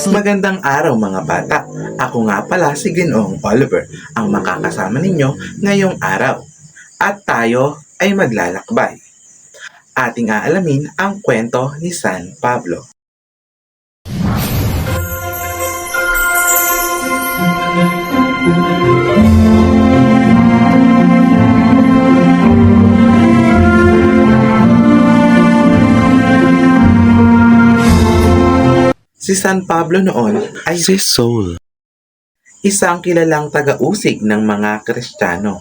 Magandang araw mga bata. Ako nga pala si Ginoong Oliver, ang makakasama ninyo ngayong araw. At tayo ay maglalakbay. Ating aalamin ang kwento ni San Pablo. Si San Pablo noon ay Si Saul. isang kilalang taga-usig ng mga Kristiyano.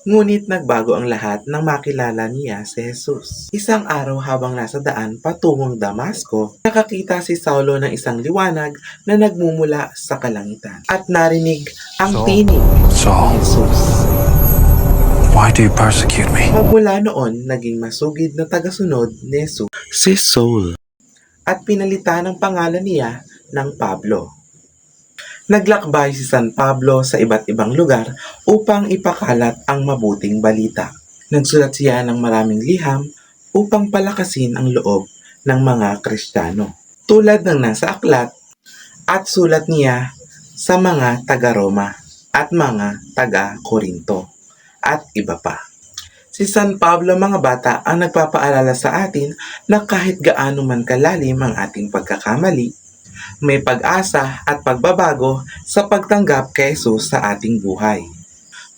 Ngunit nagbago ang lahat nang makilala niya si Jesus. Isang araw habang nasa daan patungong Damasco, nakakita si Saulo ng isang liwanag na nagmumula sa kalangitan at narinig ang tinig ni Saul, Jesus. why do you persecute me? Magmula noon, naging masugid na tagasunod ni Jesus Si Saul. at pinalitan ang pangalan niya ng Pablo. Naglakbay si San Pablo sa iba't ibang lugar upang ipakalat ang mabuting balita. Nagsulat siya ng maraming liham upang palakasin ang loob ng mga Kristiyano. Tulad ng nasa aklat at sulat niya sa mga taga-Roma at mga taga-Korinto at iba pa. Si San Pablo mga bata ang nagpapaalala sa atin na kahit gaano man kalalim ang ating pagkakamali, may pag-asa at pagbabago sa pagtanggap kay Jesus sa ating buhay.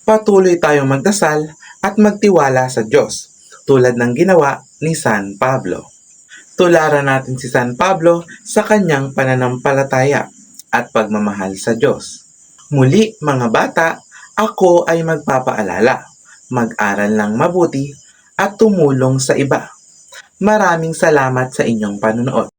Patuloy tayong magdasal at magtiwala sa Diyos tulad ng ginawa ni San Pablo. Tularan natin si San Pablo sa kanyang pananampalataya at pagmamahal sa Diyos. Muli mga bata, ako ay magpapaalala. Mag-aral ng mabuti at tumulong sa iba. Maraming salamat sa inyong panonood.